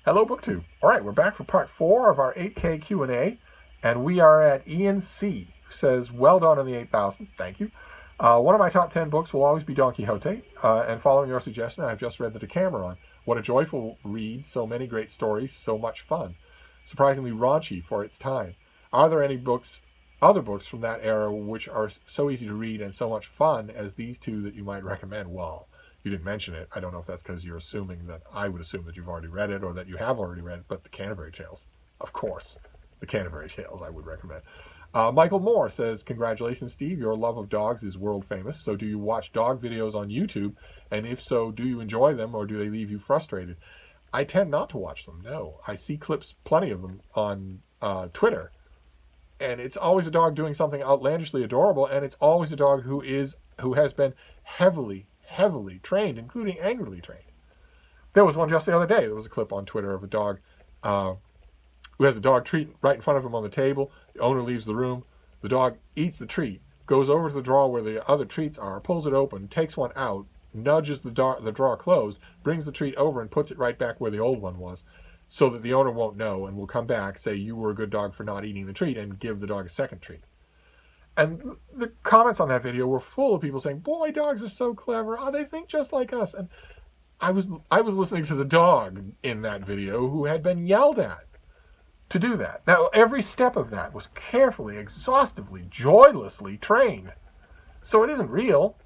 Hello, Booktube. All right, we're back for part 4 of our 8K Q&A, and we are at Ian C., who says, well done on the 8,000. Thank you. One of my top 10 books will always be Don Quixote, and following your suggestion, I've just read the Decameron. What a joyful read, so many great stories, so much fun. Surprisingly raunchy for its time. Are there any other books from that era which are so easy to read and so much fun as these two that you might recommend? Well, you didn't mention it. I don't know if that's because you're assuming that I would assume that you've already read it or that you have already read it, but the Canterbury Tales, of course. The Canterbury Tales I would recommend. Michael Moore says, congratulations, Steve. Your love of dogs is world famous. So do you watch dog videos on YouTube? And if so, do you enjoy them or do they leave you frustrated? I tend not to watch them, no. I see clips, plenty of them, on Twitter. And it's always a dog doing something outlandishly adorable, and it's always a dog who has been heavily trained, including angrily trained. There was one just the other day. There was a clip on Twitter of a dog who has a dog treat right in front of him on the table. The owner leaves the room. The dog eats the treat, goes over to the drawer where the other treats are, pulls it open, takes one out, nudges the drawer closed, brings the treat over and puts it right back where the old one was, so that the owner won't know and will come back, say you were a good dog for not eating the treat, and give the dog a second treat. And the comments on that video were full of people saying, boy, dogs are so clever. Oh, they think just like us. And I was listening to the dog in that video who had been yelled at to do that. Now, every step of that was carefully, exhaustively, joylessly trained. So it isn't real.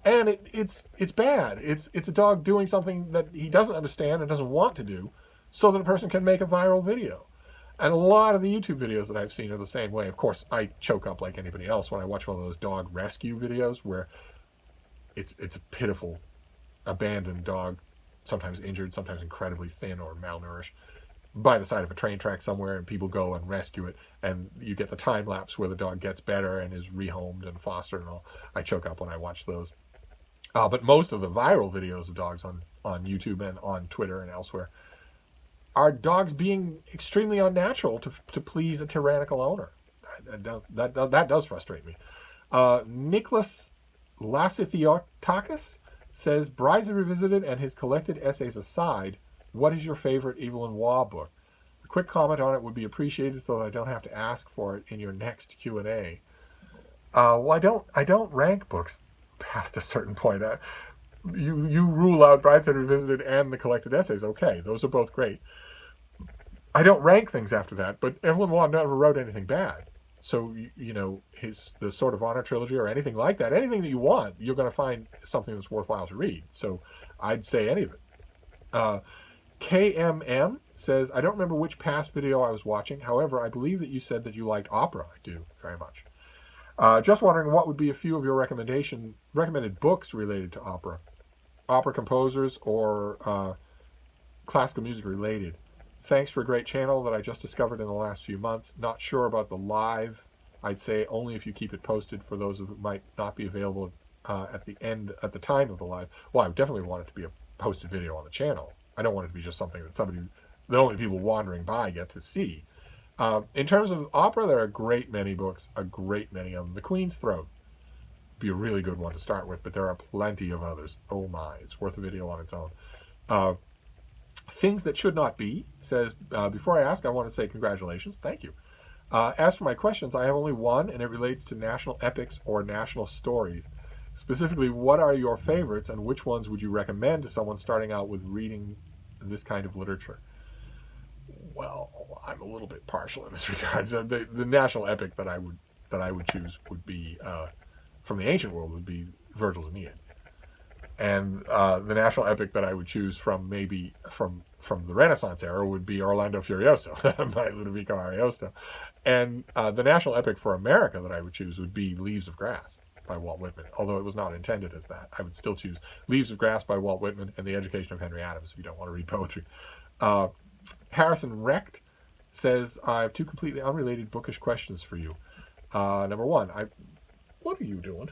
And it's bad. It's a dog doing something that he doesn't understand and doesn't want to do so that a person can make a viral video. And a lot of the YouTube videos that I've seen are the same way. Of course, I choke up like anybody else when I watch one of those dog rescue videos where it's a pitiful, abandoned dog, sometimes injured, sometimes incredibly thin or malnourished, by the side of a train track somewhere, and people go and rescue it, and you get the time lapse where the dog gets better and is rehomed and fostered and all. I choke up when I watch those. But most of the viral videos of dogs on YouTube and on Twitter and elsewhere are dogs being extremely unnatural to please a tyrannical owner. That does frustrate me. Nicholas Lassithiotakis says, Brides Revisited and his collected essays aside, what is your favorite Evelyn Waugh book? A quick comment on it would be appreciated so that I don't have to ask for it in your next Q&A. Well, I don't rank books past a certain point. You rule out Brides Revisited and the collected essays. Okay, those are both great. I don't rank things after that, but Evelyn Waugh never wrote anything bad. So, the Sword of Honor trilogy or anything like that, anything that you want, you're going to find something that's worthwhile to read. So I'd say any of it. KMM says, I don't remember which past video I was watching. However, I believe that you said that you liked opera. I do, very much. Just wondering what would be a few of your recommended books related to opera. Opera composers or classical music related. Thanks for a great channel that I just discovered in the last few months. Not sure about the live. I'd say only if you keep it posted for those who might not be available at the time of the live. Well, I definitely want it to be a posted video on the channel. I don't want it to be just something that only people wandering by get to see. In terms of opera, there are a great many books, a great many of them. The Queen's Throat would be a really good one to start with, but there are plenty of others. Oh my, it's worth a video on its own. Things That Should Not Be says, before I ask, I want to say congratulations. Thank you. As for my questions, I have only one, and it relates to national epics or national stories. Specifically, what are your favorites, and which ones would you recommend to someone starting out with reading this kind of literature? Well, I'm a little bit partial in this regard. So the national epic that I would choose would be from the ancient world would be Virgil's Aeneid. And the national epic that I would choose from from the Renaissance era would be Orlando Furioso by Ludovico Ariosto. And the national epic for America that I would choose would be Leaves of Grass by Walt Whitman, although it was not intended as that. I would still choose Leaves of Grass by Walt Whitman and The Education of Henry Adams if you don't want to read poetry. Harrison Recht says, I have two completely unrelated bookish questions for you. Number one, what are you doing?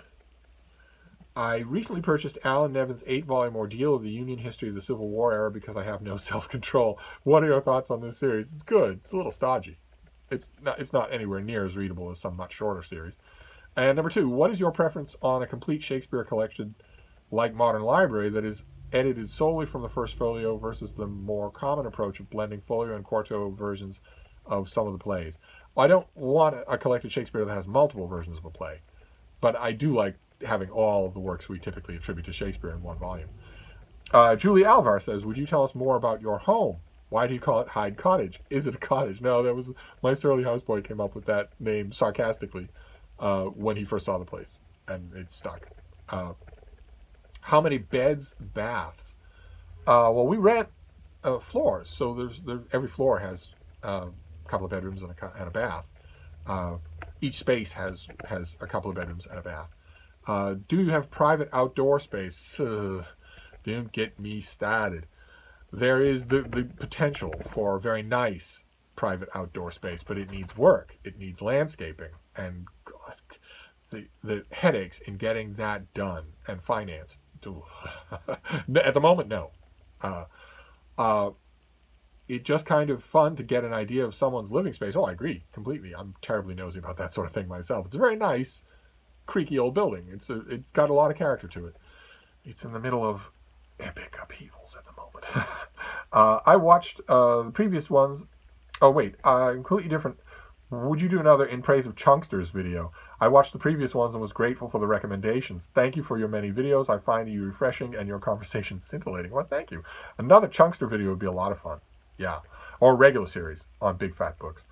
I recently purchased Alan Nevin's 8-volume ordeal of the Union history of the Civil War era because I have no self-control. What are your thoughts on this series? It's good. It's a little stodgy. It's not anywhere near as readable as some much shorter series. And number two, what is your preference on a complete Shakespeare collection like Modern Library that is edited solely from the first folio versus the more common approach of blending folio and quarto versions of some of the plays. I don't want a collected Shakespeare that has multiple versions of a play, but I do like having all of the works we typically attribute to Shakespeare in one volume. Julie Alvar says, would you tell us more about your home? Why do you call it Hyde Cottage? Is it a cottage? No, that was my surly houseboy came up with that name sarcastically when he first saw the place, and it stuck. How many beds, baths? Well, we rent floors, so every floor has a couple of bedrooms and a bath. Each space has a couple of bedrooms and a bath. Do you have private outdoor space? Don't get me started. There is the potential for a very nice private outdoor space, but it needs work. It needs landscaping, and God, the headaches in getting that done and financed. At the moment, no. It's just kind of fun to get an idea of someone's living space. Oh, I agree completely. I'm terribly nosy about that sort of thing myself. It's a very nice, creaky old building. It's got a lot of character to it. It's in the middle of epic upheavals at the moment. I watched the previous ones. Oh wait, completely different. Would you do another in praise of Chunkster's video? I watched the previous ones and was grateful for the recommendations. Thank you for your many videos. I find you refreshing and your conversation scintillating. Well, thank you. Another Chunkster video would be a lot of fun. Yeah. Or a regular series on Big Fat Books.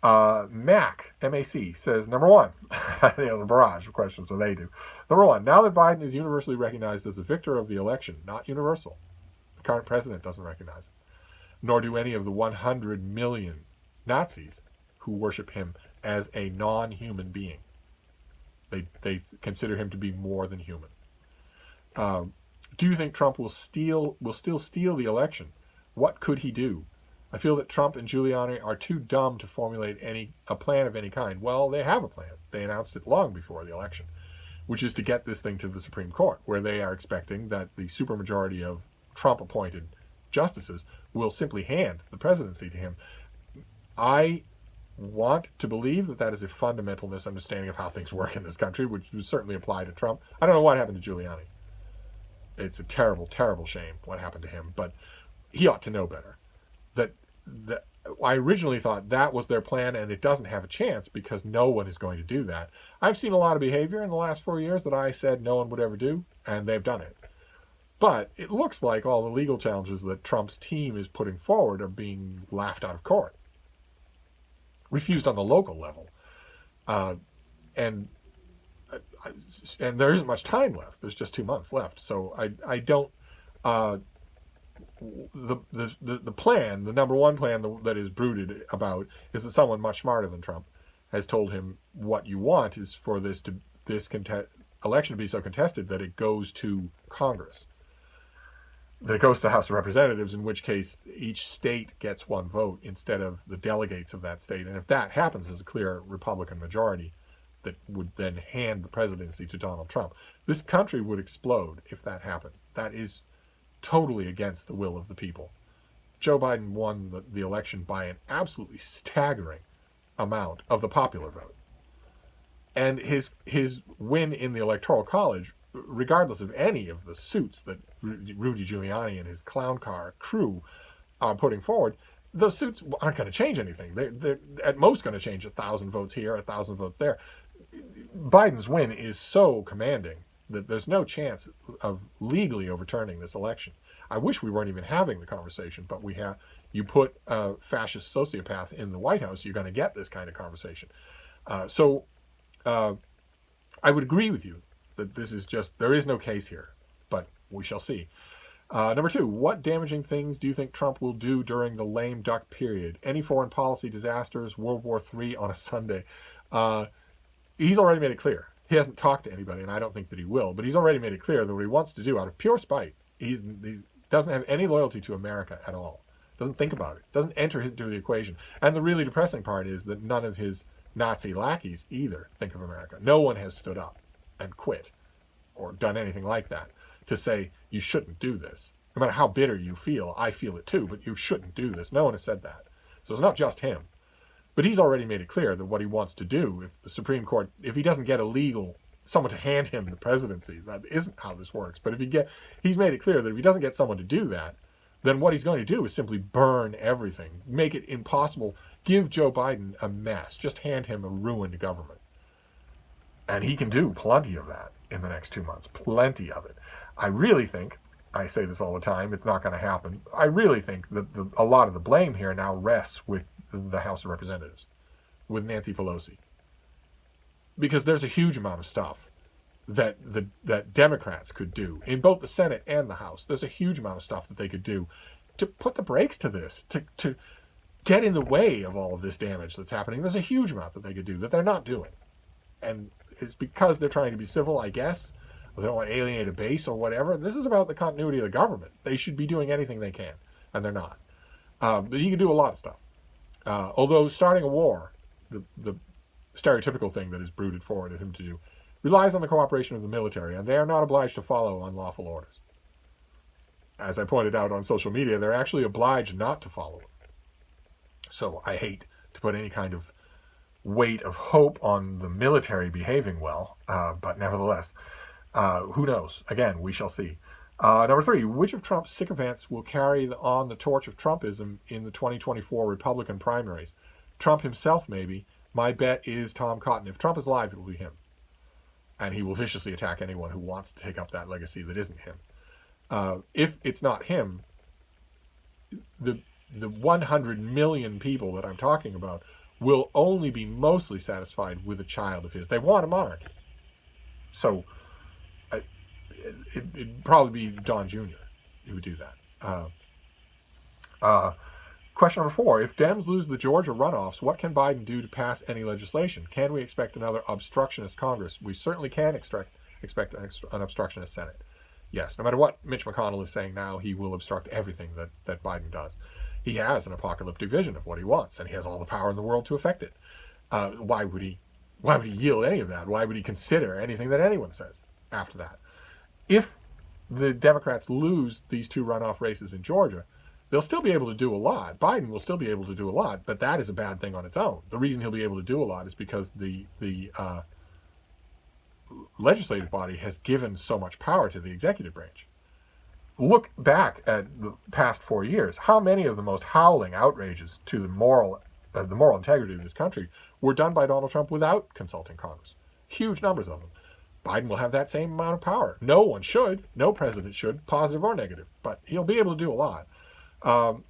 Mac, M-A-C, says, number one, he has a barrage of questions, so they do. Number one, now that Biden is universally recognized as the victor of the election, not universal, the current president doesn't recognize it, nor do any of the 100 million Nazis who worship him as a non-human being. They consider him to be more than human. Do you think Trump will still steal the election? What could he do? I feel that Trump and Giuliani are too dumb to formulate a plan of any kind. Well, they have a plan. They announced it long before the election, which is to get this thing to the Supreme Court, where they are expecting that the supermajority of Trump-appointed justices will simply hand the presidency to him. I want to believe that that is a fundamental misunderstanding of how things work in this country, which would certainly apply to Trump. I don't know what happened to Giuliani. It's a terrible, terrible shame what happened to him, but he ought to know better. That I originally thought that was their plan, and it doesn't have a chance because no one is going to do that. I've seen a lot of behavior in the last 4 years that I said no one would ever do, and they've done it. But it looks like all the legal challenges that Trump's team is putting forward are being laughed out of court, refused on the local level, and there isn't much time left. There's just 2 months left, so I don't. The plan, the number one plan that is brooded about, is that someone much smarter than Trump has told him what you want is for this election to be so contested that it goes to Congress, that it goes to the House of Representatives, in which case each state gets one vote instead of the delegates of that state. And if that happens, there's a clear Republican majority that would then hand the presidency to Donald Trump. This country would explode if that happened. That is totally against the will of the people. Joe Biden won the election by an absolutely staggering amount of the popular vote. And his win in the Electoral College, regardless of any of the suits that Rudy Giuliani and his clown car crew are putting forward, those suits aren't going to change anything. They're at most going to change 1,000 votes here, 1,000 votes there. Biden's win is so commanding that there's no chance of legally overturning this election. I wish we weren't even having the conversation, but we have. You put a fascist sociopath in the White House, you're going to get this kind of conversation. So I would agree with you that this is just, there is no case here, but we shall see. Number two, what damaging things do you think Trump will do during the lame duck period? Any foreign policy disasters, World War III on a Sunday? He's already made it clear. He hasn't talked to anybody, and I don't think that he will, but he's already made it clear that what he wants to do out of pure spite, he doesn't have any loyalty to America at all. Doesn't think about it. Doesn't enter into the equation. And the really depressing part is that none of his Nazi lackeys either think of America. No one has stood up and quit or done anything like that to say, you shouldn't do this. No matter how bitter you feel, I feel it too, but you shouldn't do this. No one has said that. So it's not just him. But he's already made it clear that what he wants to do, if the Supreme Court, if he doesn't get a legal someone to hand him the presidency. That isn't how this works. But he's made it clear that if he doesn't get someone to do that, then what he's going to do is simply burn everything, make it impossible, give Joe Biden a mess, just hand him a ruined government. And he can do plenty of that in the next 2 months, plenty of it. I really think, I say this all the time, it's not going to happen. I really think that a lot of the blame here now rests with the House of Representatives, with Nancy Pelosi. Because there's a huge amount of stuff that Democrats could do in both the Senate and the House. There's a huge amount of stuff that they could do to put the brakes to this, to get in the way of all of this damage that's happening. There's a huge amount that they could do that they're not doing. And it's because they're trying to be civil, I guess. Or they don't want to alienate a base or whatever. This is about the continuity of the government. They should be doing anything they can, and they're not. But he can do a lot of stuff. Although starting a war, the stereotypical thing that is brooded forward at him to do, relies on the cooperation of the military, and they are not obliged to follow unlawful orders. As I pointed out on social media, they're actually obliged not to follow them. So I hate to put any kind of weight of hope on the military behaving well, but nevertheless, who knows? Again, we shall see. Number 3, which of Trump's sycophants will carry on the torch of Trumpism in the 2024 Republican primaries? Trump himself, maybe. My bet is Tom Cotton. If Trump is alive, it will be him. And he will viciously attack anyone who wants to take up that legacy that isn't him. If it's not him, the 100 million people that I'm talking about will only be mostly satisfied with a child of his. They want a monarchy. So it'd probably be Don Jr. who would do that. Question number 4. If Dems lose the Georgia runoffs, what can Biden do to pass any legislation? Can we expect another obstructionist Congress? We certainly can expect an obstructionist Senate. Yes, no matter what Mitch McConnell is saying now, he will obstruct everything that Biden does. He has an apocalyptic vision of what he wants, and he has all the power in the world to effect it. Why would he yield any of that? Why would he consider anything that anyone says after that? If the Democrats lose these 2 runoff races in Georgia, they'll still be able to do a lot. Biden will still be able to do a lot, but that is a bad thing on its own. The reason he'll be able to do a lot is because the legislative body has given so much power to the executive branch. Look back at the past 4 years. How many of the most howling outrages to the moral integrity of this country were done by Donald Trump without consulting Congress? Huge numbers of them. Biden will have that same amount of power. No one should. No president should, positive or negative. But he'll be able to do a lot.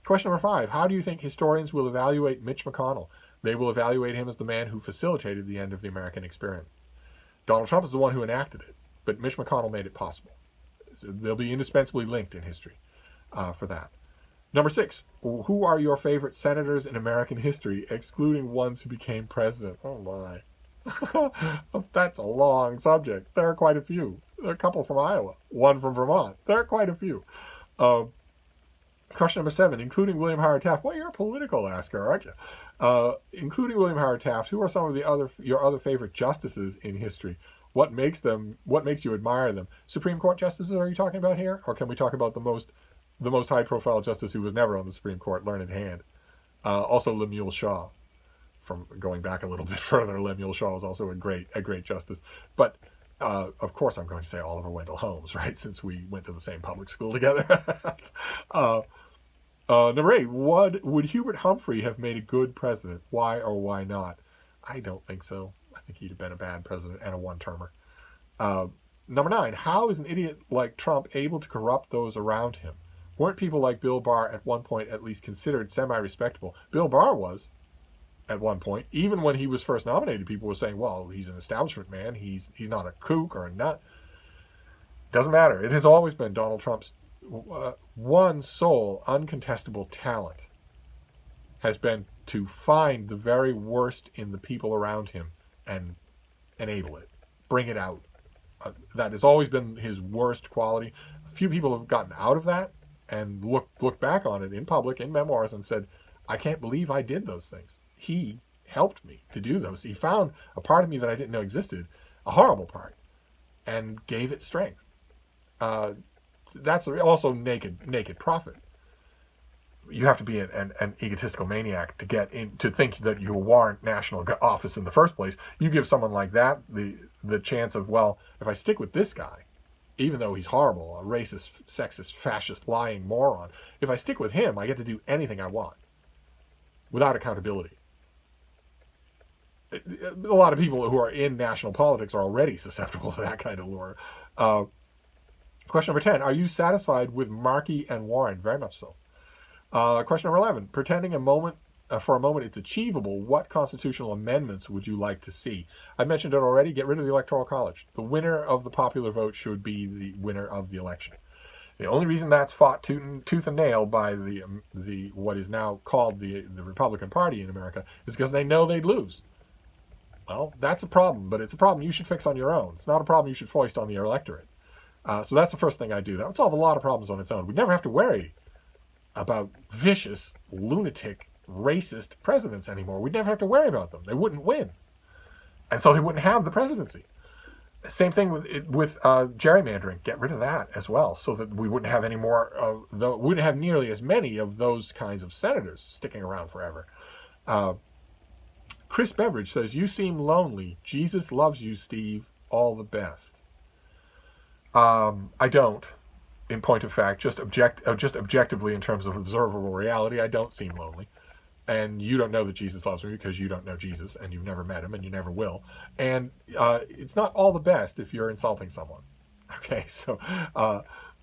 Question number 5. How do you think historians will evaluate Mitch McConnell? They will evaluate him as the man who facilitated the end of the American experiment. Donald Trump is the one who enacted it, but Mitch McConnell made it possible. They'll be indispensably linked in history for that. Number 6. Who are your favorite senators in American history, excluding ones who became president? Oh, my. That's a long subject. There are quite a few. There are a couple from Iowa, one from Vermont. There are quite a few. Question number 7, including William Howard Taft. Well, you're a political asker, aren't you? Including William Howard Taft, who are some of your other favorite justices in history? What makes you admire them? Supreme Court justices, are you talking about here? Or can we talk about the most high-profile justice who was never on the Supreme Court, Learned Hand? Also Lemuel Shaw. From going back a little bit further, Lemuel Shaw was also a great justice. But of course, I'm going to say Oliver Wendell Holmes, right? Since we went to the same public school together. Number 8, would Hubert Humphrey have made a good president? Why or why not? I don't think so. I think he'd have been a bad president and a one-termer. Number 9, how is an idiot like Trump able to corrupt those around him? Weren't people like Bill Barr at one point at least considered semi-respectable? Bill Barr was. At one point, even when he was first nominated, people were saying, well, he's an establishment man. He's not a kook or a nut. Doesn't matter. It has always been Donald Trump's one sole uncontestable talent has been to find the very worst in the people around him and enable it, bring it out. That has always been his worst quality. A few people have gotten out of that and looked back on it in public, in memoirs, and said, I can't believe I did those things. He helped me to do those. He found a part of me that I didn't know existed, a horrible part, and gave it strength. That's also naked profit. You have to be an egotistical maniac to get in, to think that you warrant national office in the first place. You give someone like that the chance of, well, if I stick with this guy, even though he's horrible, a racist, sexist, fascist, lying moron, if I stick with him, I get to do anything I want without accountability. A lot of people who are in national politics are already susceptible to that kind of lure. Question number 10, are you satisfied with Markey and Warren? Very much so. Question number 11, pretending for a moment it's achievable, what constitutional amendments would you like to see? I mentioned it already, get rid of the Electoral College. The winner of the popular vote should be the winner of the election. The only reason that's fought tooth and nail by the what is now called the Republican Party in America is because they know they'd lose. Well, that's a problem, but it's a problem you should fix on your own. It's not a problem you should foist on the electorate. So that's the first thing I do. That would solve a lot of problems on its own. We'd never have to worry about vicious, lunatic, racist presidents anymore. We'd never have to worry about them. They wouldn't win. And so they wouldn't have the presidency. Same thing with gerrymandering. Get rid of that as well, so that we wouldn't have any more wouldn't have nearly as many of those kinds of senators sticking around forever. Chris Beveridge says, you seem lonely. Jesus loves you, Steve. All the best. I don't, in point of fact, just objectively in terms of observable reality, I don't seem lonely. And you don't know that Jesus loves me because you don't know Jesus and you've never met him and you never will. And it's not all the best if you're insulting someone. Okay, so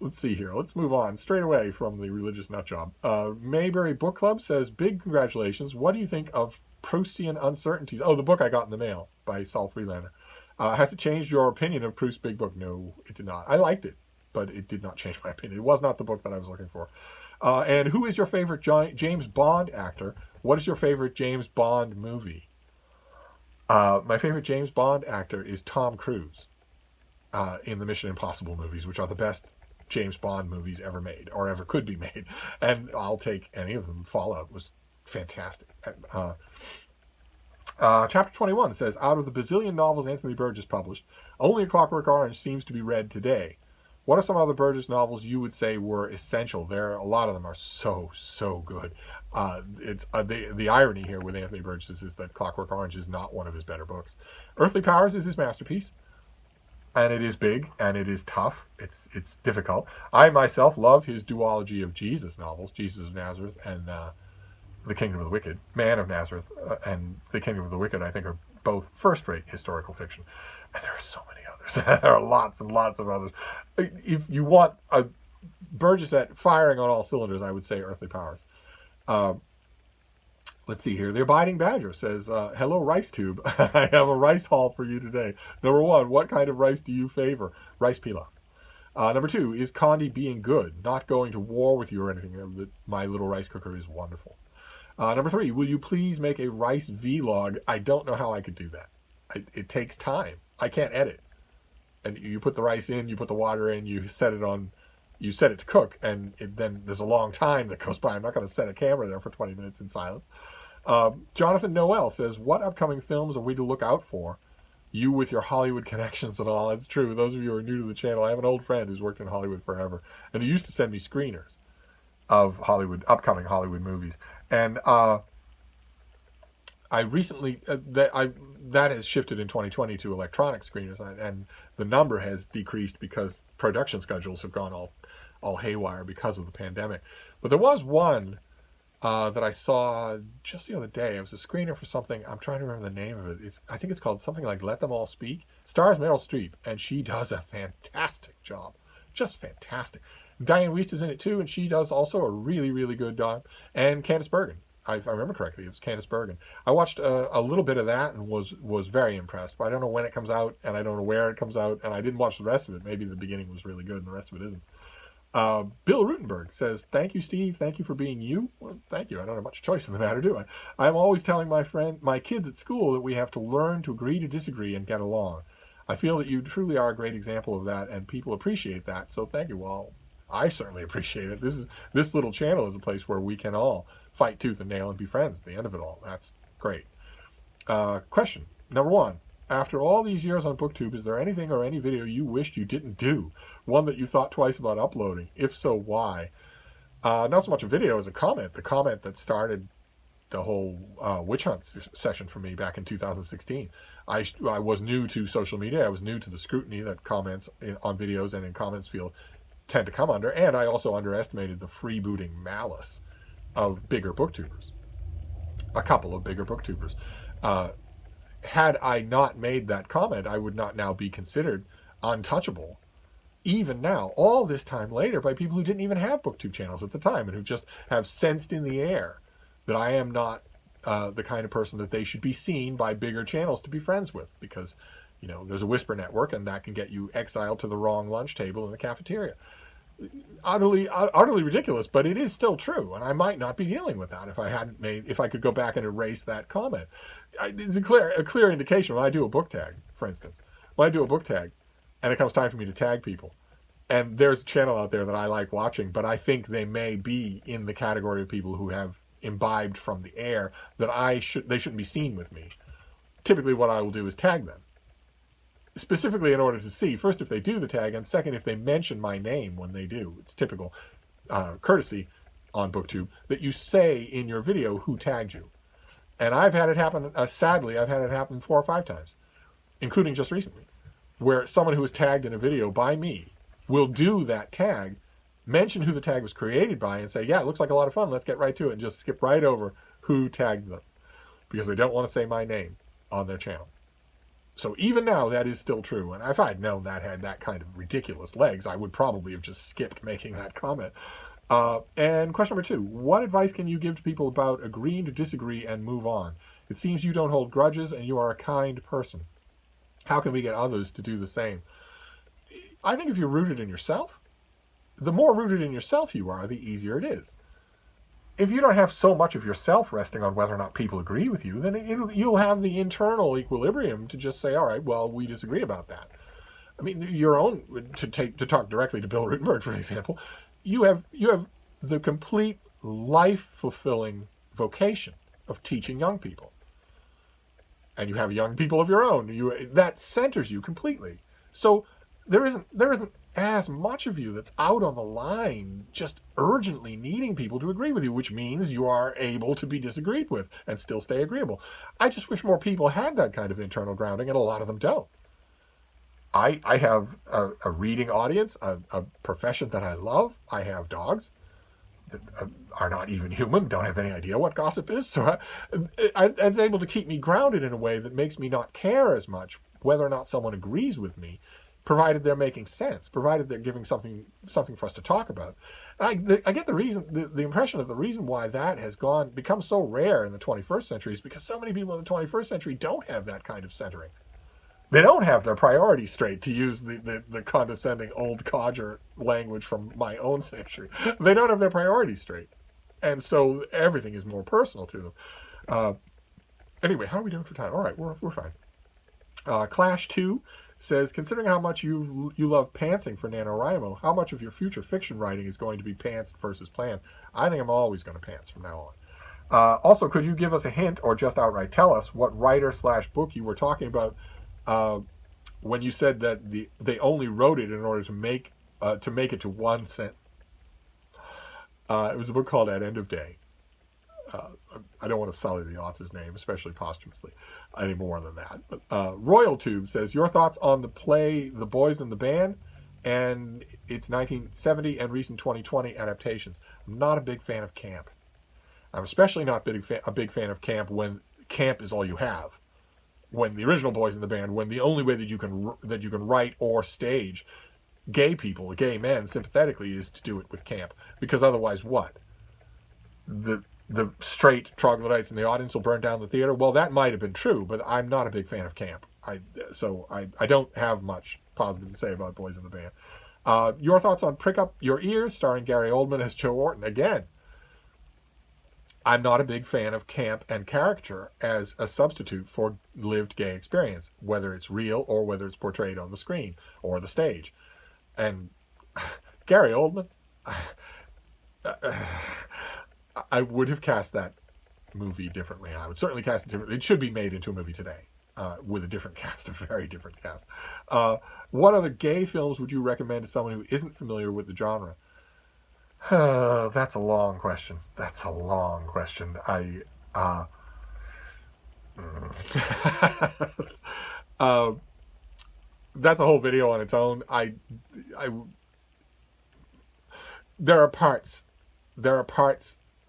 let's see here. Let's move on straight away from the religious nutjob. Mayberry Book Club says, big congratulations. What do you think of Proustian Uncertainties? Oh, the book I got in the mail by Saul Freelander. Has it changed your opinion of Proust's big book? No, it did not. I liked it, but it did not change my opinion. It was not the book that I was looking for. And who is your favorite James Bond actor? What is your favorite James Bond movie? My favorite James Bond actor is Tom Cruise in the Mission Impossible movies, which are the best James Bond movies ever made, or ever could be made. And I'll take any of them. Fallout was fantastic. Chapter 21 says, out of the bazillion novels Anthony Burgess published, only A Clockwork Orange seems to be read today. What are some other Burgess novels you would say were essential? A lot of them are so good. It's the irony here with Anthony Burgess is that Clockwork Orange is not one of his better books. Earthly Powers is his masterpiece, and it is big and it is tough. It's difficult. I myself love his duology of Jesus novels, Jesus of Nazareth and The Kingdom of the Wicked. Man of Nazareth and The Kingdom of the Wicked, I think, are both first-rate historical fiction. And there are so many others. There are lots and lots of others. If you want a Burgess at firing on all cylinders, I would say Earthly Powers. Let's see here. The Abiding Badger says, hello, RiceTube. I have a rice haul for you today. Number 1, what kind of rice do you favor? Rice pilaf. Number 2, is Condi being good? Not going to war with you or anything. My little rice cooker is wonderful. Number 3, will you please make a rice vlog? I don't know how I could do that. It takes time. I can't edit. And you put the rice in, you put the water in, you set it to cook, and then there's a long time that goes by. I'm not going to set a camera there for 20 minutes in silence. Jonathan Noel says, what upcoming films are we to look out for? You with your Hollywood connections and all. That's true. Those of you who are new to the channel, I have an old friend who's worked in Hollywood forever, and he used to send me screeners of upcoming Hollywood movies. And I recently that has shifted in 2020 to electronic screeners, and the number has decreased because production schedules have gone all haywire because of the pandemic. But there was one that I saw just the other day. It was a screener for something. I'm trying to remember the name of it. I think it's called something like Let Them All Speak. Stars Meryl Streep, and she does a fantastic job, just fantastic. Diane Wiest is in it too, and she does also a really, really good job. And Candice Bergen. If I remember correctly, it was Candice Bergen. I watched a little bit of that and was very impressed. But I don't know when it comes out, and I don't know where it comes out, and I didn't watch the rest of it. Maybe the beginning was really good, and the rest of it isn't. Bill Rutenberg says, thank you, Steve. Thank you for being you. Well, thank you. I don't have much choice in the matter, do I? I'm always telling my kids at school that we have to learn to agree to disagree and get along. I feel that you truly are a great example of that, and people appreciate that. So thank you. Well, I certainly appreciate it. This little channel is a place where we can all fight tooth and nail and be friends at the end of it all. That's great. Question number 1. After all these years on Booktube, is there anything or any video you wished you didn't do? One that you thought twice about uploading? If so, why? Not so much a video as a comment. The comment that started the whole witch hunt session for me back in 2016. I was new to social media. I was new to the scrutiny that comments on videos and in comments field tend to come under, and I also underestimated the freebooting malice of bigger booktubers. A couple of bigger booktubers. Had I not made that comment, I would not now be considered untouchable, even now, all this time later, by people who didn't even have booktube channels at the time and who just have sensed in the air that I am not the kind of person that they should be seen by bigger channels to be friends with, because, you know, there's a whisper network and that can get you exiled to the wrong lunch table in the cafeteria. Utterly ridiculous, but it is still true, and I might not be dealing with that if I could go back and erase that comment. It's a clear indication when I do a book tag, for instance. When I do a book tag, and it comes time for me to tag people, and there's a channel out there that I like watching, but I think they may be in the category of people who have imbibed from the air that they shouldn't be seen with me. Typically, what I will do is tag them. Specifically in order to see, first, if they do the tag, and second, if they mention my name when they do. It's typical courtesy on Booktube that you say in your video who tagged you. And I've had it happen, sadly, I've had it happen 4 or 5 times, including just recently, where someone who was tagged in a video by me will do that tag, mention who the tag was created by, and say, yeah, it looks like a lot of fun, let's get right to it, and just skip right over who tagged them, because they don't want to say my name on their channel. So even now, that is still true. And if I'd known that had that kind of ridiculous legs, I would probably have just skipped making that comment. And question number 2, what advice can you give to people about agreeing to disagree and move on? It seems you don't hold grudges and you are a kind person. How can we get others to do the same? I think if you're rooted in yourself, the more rooted in yourself you are, the easier it is. If you don't have so much of yourself resting on whether or not people agree with you, then you'll have the internal equilibrium to just say, all right, well, we disagree about that. I mean, your own, to talk directly to Bill Rutenberg, for example, you have the complete life-fulfilling vocation of teaching young people. And you have young people of your own. That centers you completely. So there isn't as much of you that's out on the line just urgently needing people to agree with you, which means you are able to be disagreed with and still stay agreeable. I just wish more people had that kind of internal grounding, and a lot of them don't. I have a reading audience, a profession that I love. I have dogs that are not even human, don't have any idea what gossip is. So it's able to keep me grounded in a way that makes me not care as much whether or not someone agrees with me, provided they're making sense, provided they're giving something for us to talk about. And I get the impression of the reason why that has become so rare in the 21st century is because so many people in the 21st century don't have that kind of centering. They don't have their priorities straight, to use the condescending old codger language from my own century. They don't have their priorities straight. And so everything is more personal to them. Anyway, how are we doing for time? All right, we're fine. Clash 2 says, considering how much you love pantsing for NaNoWriMo, how much of your future fiction writing is going to be pantsed versus planned? I think I'm always going to pants from now on. Also, could you give us a hint or just outright tell us what writer/book you were talking about when you said that they only wrote it in order to make it to one sentence? It was a book called At End of Day. I don't want to sully the author's name, especially posthumously, any more than that. But RoyalTube says, your thoughts on the play The Boys in the Band and its 1970 and recent 2020 adaptations. I'm not a big fan of camp. I'm especially not a big fan of camp when camp is all you have. When the original Boys in the Band, when the only way that you can write or stage gay people, gay men, sympathetically, is to do it with camp. Because otherwise, what? The straight troglodytes in the audience will burn down the theater. Well, that might have been true, but I'm not a big fan of camp. So I don't have much positive to say about Boys in the Band. Your thoughts on Prick Up Your Ears, starring Gary Oldman as Joe Orton. Again, I'm not a big fan of camp and caricature as a substitute for lived gay experience, whether it's real or whether it's portrayed on the screen or the stage. And Gary Oldman, I would have cast that movie differently. I would certainly cast it differently. It should be made into a movie today with a different cast, a very different cast. What other gay films would you recommend to someone who isn't familiar with the genre? That's a long question. I That's a whole video on its own. There are parts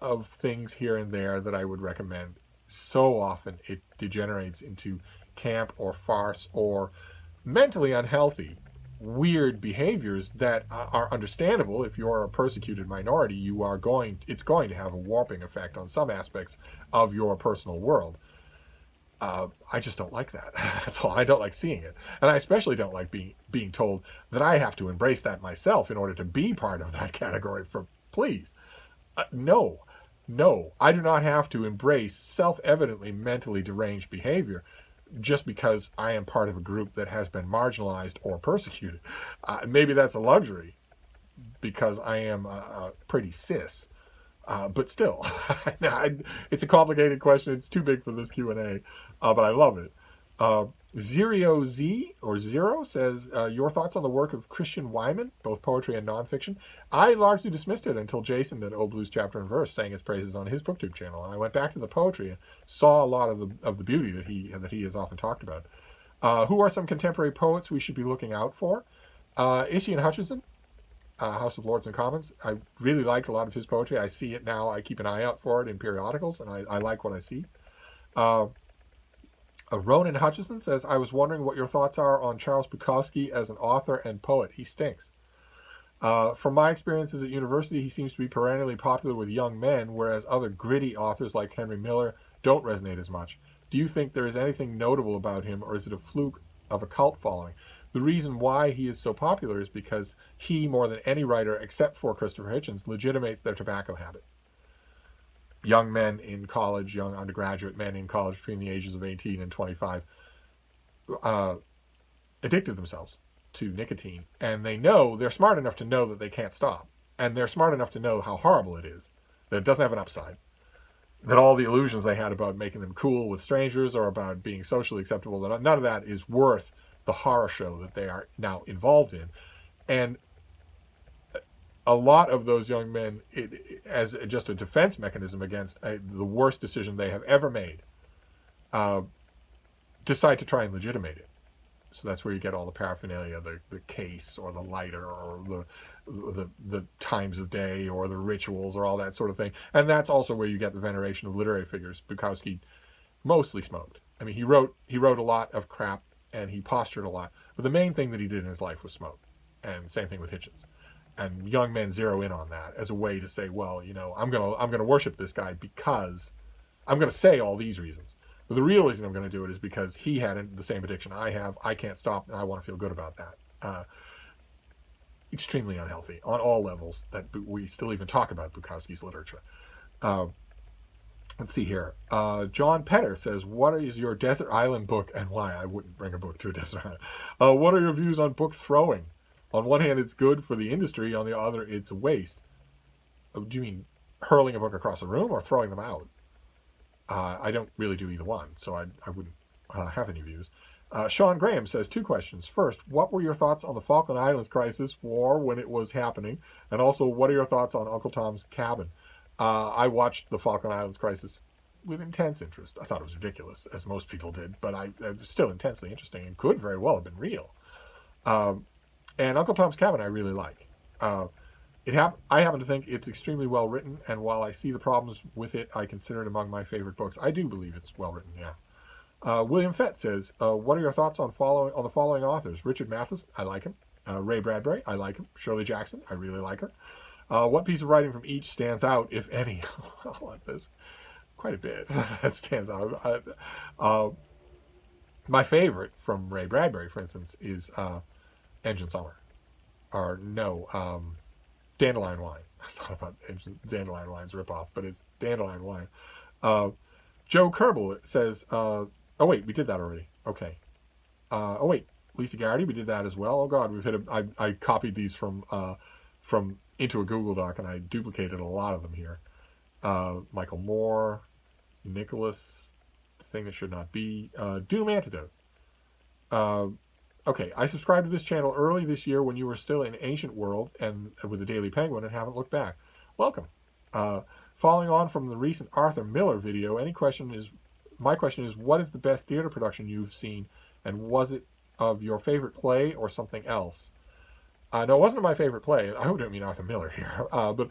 of things here and there that I would recommend. So often it degenerates into camp or farce or mentally unhealthy, weird behaviors that are understandable. If you're a persecuted minority, it's going to have a warping effect on some aspects of your personal world. I just don't like that. That's all. I don't like seeing it. And I especially don't like being told that I have to embrace that myself in order to be part of that category. Please. No. I do not have to embrace self-evidently mentally deranged behavior just because I am part of a group that has been marginalized or persecuted. Maybe that's a luxury because I am pretty cis. But still, it's a complicated question. It's too big for this Q&A, but I love it. Zero says, your thoughts on the work of Christian Wyman, both poetry and nonfiction? I largely dismissed it until Jason did Old Blues Chapter and Verse, sang his praises on his Booktube channel. And I went back to the poetry and saw a lot of the beauty that he has often talked about. Who are some contemporary poets we should be looking out for? Isian Hutchinson, House of Lords and Commons. I really liked a lot of his poetry. I see it now. I keep an eye out for it in periodicals, and I like what I see. Ronan Hutchison says, I was wondering what your thoughts are on Charles Bukowski as an author and poet. He stinks. From my experiences at university, he seems to be perennially popular with young men, whereas other gritty authors like Henry Miller don't resonate as much. Do you think there is anything notable about him, or is it a fluke of a cult following? The reason why he is so popular is because he, more than any writer except for Christopher Hitchens, legitimates their tobacco habit. Young men in college, young undergraduate men in college between the ages of 18 and 25 addicted themselves to nicotine. And they're smart enough to know that they can't stop. And they're smart enough to know how horrible it is, that it doesn't have an upside. That all the illusions they had about making them cool with strangers or about being socially acceptable, that none of that is worth the horror show that they are now involved in. And a lot of those young men, as just a defense mechanism against the worst decision they have ever made, decide to try and legitimate it. So that's where you get all the paraphernalia, the case or the lighter or the times of day or the rituals or all that sort of thing. And that's also where you get the veneration of literary figures. Bukowski mostly smoked. I mean, he wrote a lot of crap and he postured a lot, but the main thing that he did in his life was smoke. And same thing with Hitchens. And young men zero in on that as a way to say, well, I'm gonna worship this guy because I'm gonna say all these reasons. But the real reason I'm going to do it is because he had the same addiction I have. I can't stop, and I want to feel good about that. Extremely unhealthy on all levels that we still even talk about Bukowski's literature. Let's see here. John Petter says, what is your desert island book and why? I wouldn't bring a book to a desert island. What are your views on book throwing? On one hand, it's good for the industry. On the other, it's a waste. Do you mean hurling a book across a room or throwing them out? I don't really do either one, so I wouldn't have any views. Sean Graham says 2 questions. First, what were your thoughts on the Falkland Islands crisis war when it was happening? And also, what are your thoughts on Uncle Tom's Cabin? I watched the Falkland Islands crisis with intense interest. I thought it was ridiculous, as most people did, but it was still intensely interesting and could very well have been real. And Uncle Tom's Cabin I really like. I happen to think it's extremely well written, and while I see the problems with it, I consider it among my favorite books. I do believe it's well written, yeah. William Fett says, what are your thoughts on the following authors? Richard Matheson, I like him. Ray Bradbury, I like him. Shirley Jackson, I really like her. What piece of writing from each stands out, if any? I like this. Quite a bit that stands out. My favorite from Ray Bradbury, for instance, is Engine Summer. Or no, Dandelion Wine. I thought about Dandelion Wine's ripoff, but it's Dandelion Wine. Joe Kerbel says, oh wait, we did that already. Okay. Oh wait, Lisa Garrity, we did that as well. Oh God, I copied these from into a Google Doc and I duplicated a lot of them here. Michael Moore, Nicholas, The Thing That Should Not Be, Doom Antidote. Okay, I subscribed to this channel early this year when you were still in Ancient World and with the Daily Penguin and haven't looked back. Welcome. Following on from the recent Arthur Miller video, my question is, what is the best theater production you've seen, and was it of your favorite play or something else? No, it wasn't my favorite play. I don't mean Arthur Miller here, but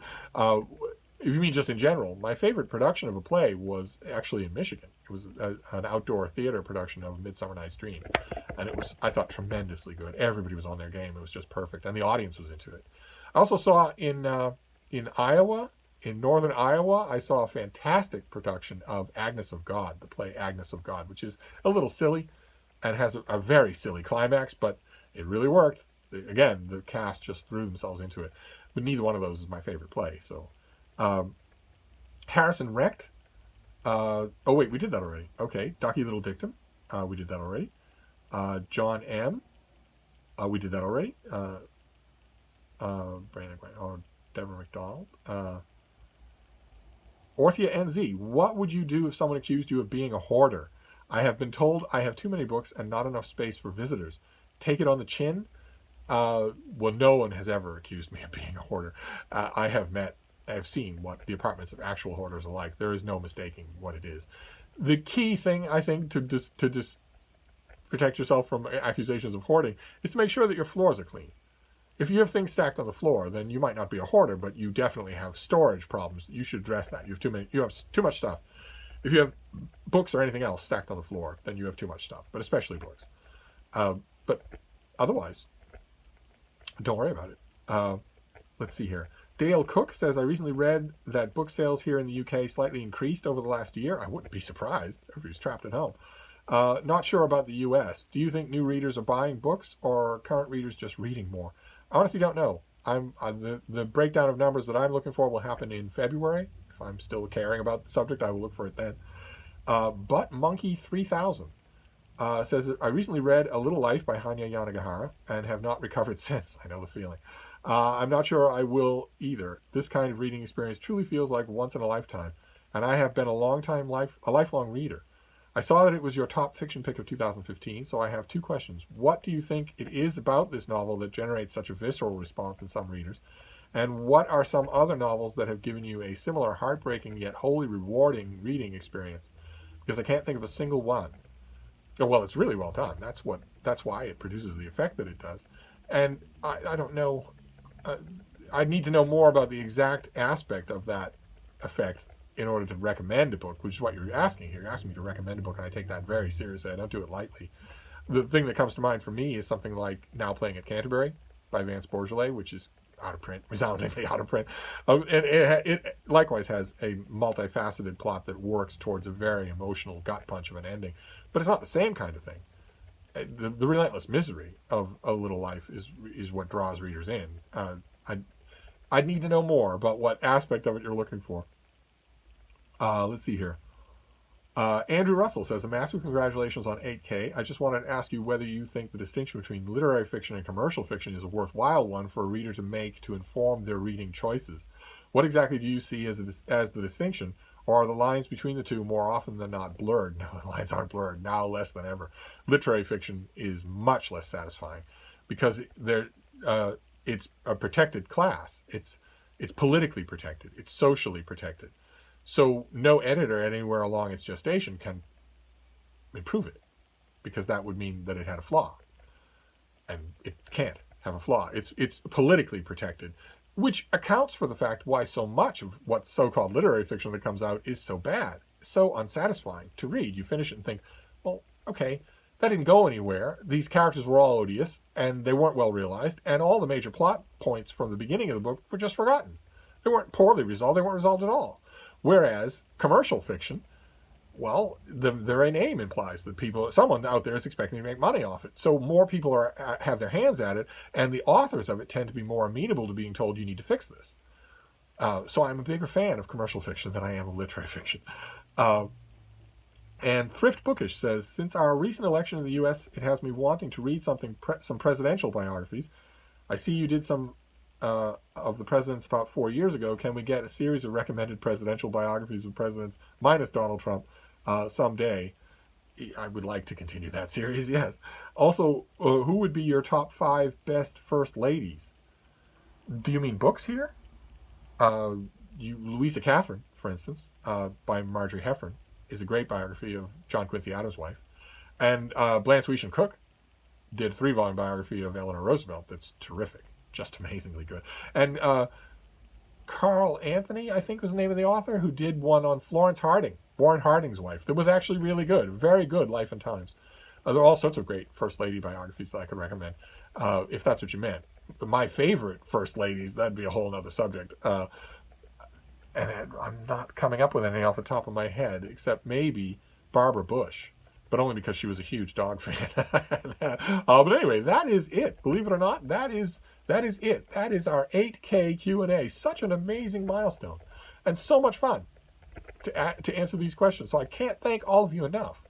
if you mean just in general, my favorite production of a play was actually in Michigan. It was an outdoor theater production of Midsummer Night's Dream, and it was, I thought, tremendously good. Everybody was on their game. It was just perfect, and the audience was into it. I also saw in Iowa, in northern Iowa, I saw a fantastic production of Agnes of God, the play Agnes of God, which is a little silly and has a very silly climax, but it really worked. Again, the cast just threw themselves into it. But neither one of those is my favorite play. So, Harrison Wrecked. Oh, wait, we did that already. Okay. Ducky Little Dictum. We did that already. John M. We did that already. Brandon Grant. Oh, Deborah McDonald. Orthia NZ. What would you do if someone accused you of being a hoarder? I have been told I have too many books and not enough space for visitors. Take it on the chin? Well, no one has ever accused me of being a hoarder. I have seen what the apartments of actual hoarders are like. There is no mistaking what it is. The key thing, I think, to just protect yourself from accusations of hoarding is to make sure that your floors are clean. If you have things stacked on the floor, then you might not be a hoarder, but you definitely have storage problems. You should address that. You have too much stuff. If you have books or anything else stacked on the floor, then you have too much stuff, but especially books. But otherwise, don't worry about it. Let's see here. Dale Cook says, I recently read that book sales here in the UK slightly increased over the last year. I wouldn't be surprised. Everybody's trapped at home. Not sure about the US. Do you think new readers are buying books or are current readers just reading more? I honestly don't know. The breakdown of numbers that I'm looking for will happen in February. If I'm still caring about the subject, I will look for it then. But Monkey 3000 says, I recently read A Little Life by Hanya Yanagihara and have not recovered since. I know the feeling. I'm not sure I will either. This kind of reading experience truly feels like once in a lifetime, and I have been a lifelong reader. I saw that it was your top fiction pick of 2015, so I have two questions. What do you think it is about this novel that generates such a visceral response in some readers? And what are some other novels that have given you a similar heartbreaking yet wholly rewarding reading experience? Because I can't think of a single one. Well, it's really well done. That's why it produces the effect that it does. And I don't know. I need to know more about the exact aspect of that effect in order to recommend a book, which is what you're asking here. You're asking me to recommend a book, and I take that very seriously. I don't do it lightly. The thing that comes to mind for me is something like Now Playing at Canterbury by Vance Bourgeois, which is out of print, resoundingly out of print. And it likewise has a multifaceted plot that works towards a very emotional gut punch of an ending. But it's not the same kind of thing. The relentless misery of A Little Life is what draws readers in. I'd need to know more about what aspect of it you're looking for. Let's see here. Andrew Russell says, a massive congratulations on 8K. I just wanted to ask you whether you think the distinction between literary fiction and commercial fiction is a worthwhile one for a reader to make to inform their reading choices. What exactly do you see as the distinction, or are the lines between the two more often than not blurred? No, the lines aren't blurred, now less than ever. Literary fiction is much less satisfying because it's a protected class. It's politically protected. It's socially protected. So no editor anywhere along its gestation can improve it, because that would mean that it had a flaw, and it can't have a flaw. It's politically protected, which accounts for the fact why so much of what's so-called literary fiction that comes out is so bad, so unsatisfying to read. You finish it and think, well, okay, that didn't go anywhere. These characters were all odious, and they weren't well realized, and all the major plot points from the beginning of the book were just forgotten. They weren't poorly resolved. They weren't resolved at all. Whereas commercial fiction, well, the very name implies that someone out there is expecting to make money off it. So more people have their hands at it, and the authors of it tend to be more amenable to being told you need to fix this. So I'm a bigger fan of commercial fiction than I am of literary fiction. And Thrift Bookish says, since our recent election in the U.S., it has me wanting to read some presidential biographies. I see you did some of the presidents about 4 years ago. Can we get a series of recommended presidential biographies of presidents minus Donald Trump someday? I would like to continue that series, yes. Also, who would be your top 5 best first ladies? Do you mean books here? Louisa Catherine, for instance, by Marjorie Heffern, is a great biography of John Quincy Adams' wife. And Blanche Weishaupt Cook did a 3-volume biography of Eleanor Roosevelt that's terrific, just amazingly good. And Carl Anthony, I think was the name of the author, who did one on Florence Harding, Warren Harding's wife, that was actually really good, very good, Life and Times. There are all sorts of great First Lady biographies that I could recommend, if that's what you meant. My favorite First Ladies, that'd be a whole other subject. And I'm not coming up with any off the top of my head, except maybe Barbara Bush, but only because she was a huge dog fan. But anyway, that is it. Believe it or not, that is it. That is our 8K Q&A. Such an amazing milestone, and so much fun to answer these questions. So I can't thank all of you enough.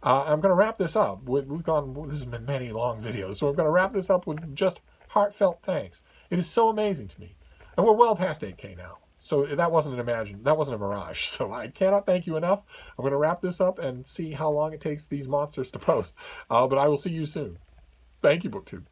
I'm going to wrap this up. This has been many long videos, so I'm going to wrap this up with just heartfelt thanks. It is so amazing to me, and we're well past 8K now. So that wasn't a mirage. So I cannot thank you enough. I'm going to wrap this up and see how long it takes these monsters to post. But I will see you soon. Thank you, Booktube.